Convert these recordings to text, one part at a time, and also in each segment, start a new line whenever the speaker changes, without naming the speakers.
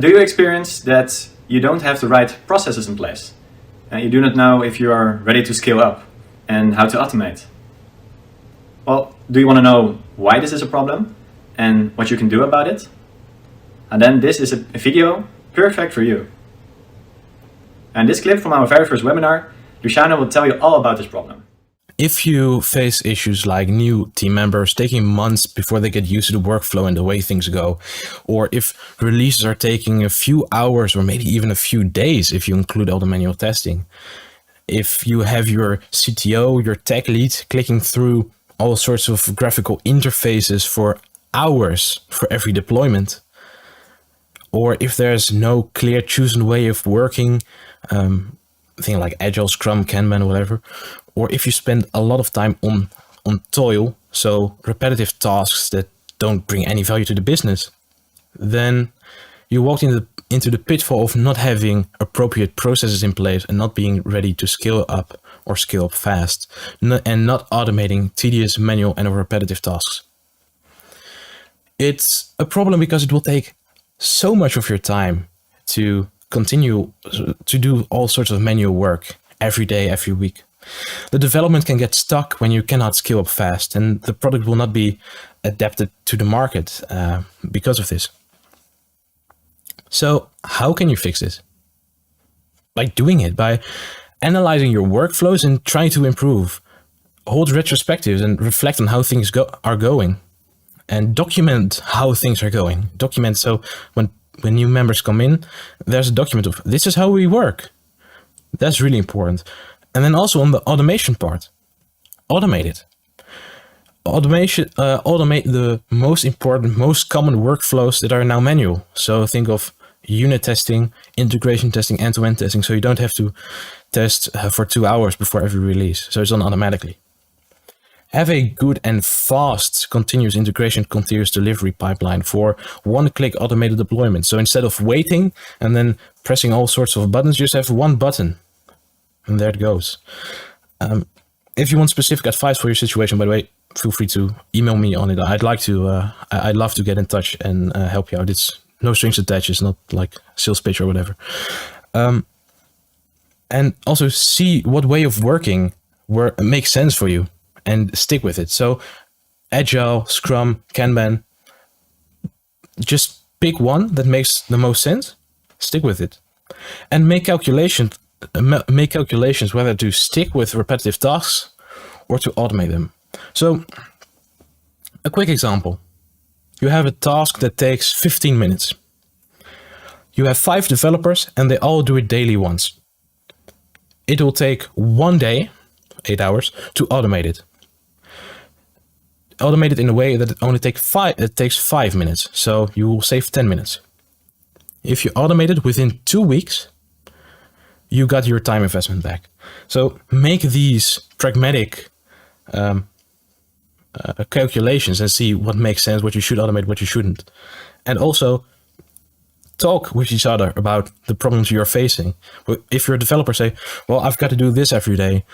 Do you experience that you don't have the right processes in place? And you do not know if you are ready to scale up and how to automate? Well, do you want to know why this is a problem and what you can do about it? And then this is a video perfect for you. And this clip from our very first webinar, Luciano will tell you all about this problem.
If you face issues like new team members taking months before they get used to the workflow and the way things go, or if releases are taking a few hours or maybe even a few days if you include all the manual testing, if you have your CTO, your tech lead clicking through all sorts of graphical interfaces for hours for every deployment, or if there's no clear chosen way of working, thing like Agile, Scrum, Kanban, whatever, or if you spend a lot of time on toil, so repetitive tasks that don't bring any value to the business, then you walked into the pitfall of not having appropriate processes in place and not being ready to scale up or scale up fast, and not automating tedious, manual and repetitive tasks. It's a problem because it will take so much of your time to continue to do all sorts of manual work every day, every week. The development can get stuck when you cannot scale up fast, and the product will not be adapted to the market because of this. So how can you fix this? By doing it, by analyzing your workflows and trying to improve. Hold retrospectives and reflect on how things are going, and document how things are going. Document, so when new members come in, there's a document of this is how we work. That's really important. And then also on the automation part, automate it. Automate the most important, most common workflows that are now manual. So think of unit testing, integration testing, end-to-end testing. So you don't have to test for 2 hours before every release. So it's done automatically. Have a good and fast continuous integration, continuous delivery pipeline for one-click automated deployment. So instead of waiting and then pressing all sorts of buttons, you just have one button. And there it goes. If you want specific advice for your situation, by the way, feel free to email me on it. I'd love to get in touch and help you out. It's no strings attached. It's not like sales pitch or whatever. And also see what way of working makes sense for you and stick with it. So Agile, Scrum, Kanban, just pick one that makes the most sense, stick with it, and make calculations whether to stick with repetitive tasks or to automate them. So a quick example. You have a task that takes 15 minutes. You have 5 developers and they all do it daily once. It will take 1 day, 8 hours, to automate it. Automate it in a way that it takes 5 minutes. So you will save 10 minutes. If you automate it within 2 weeks, you got your time investment back. So make these pragmatic calculations and see what makes sense, what you should automate, what you shouldn't. And also talk with each other about the problems you're facing. If you're a developer, say, well, I've got to do this every day.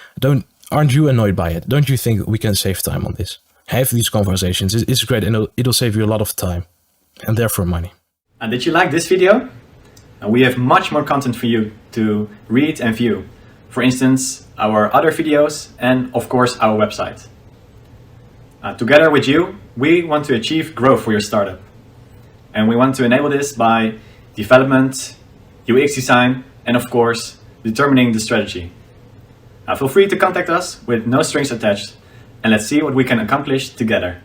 Aren't you annoyed by it? Don't you think we can save time on this? Have these conversations. It's great, and it'll save you a lot of time and therefore money.
And did you like this video? And we have much more content for you to read and view. For instance, our other videos and of course our website. Together with you, we want to achieve growth for your startup. And we want to enable this by development, UX design, and of course, determining the strategy. Feel free to contact us with no strings attached, and let's see what we can accomplish together.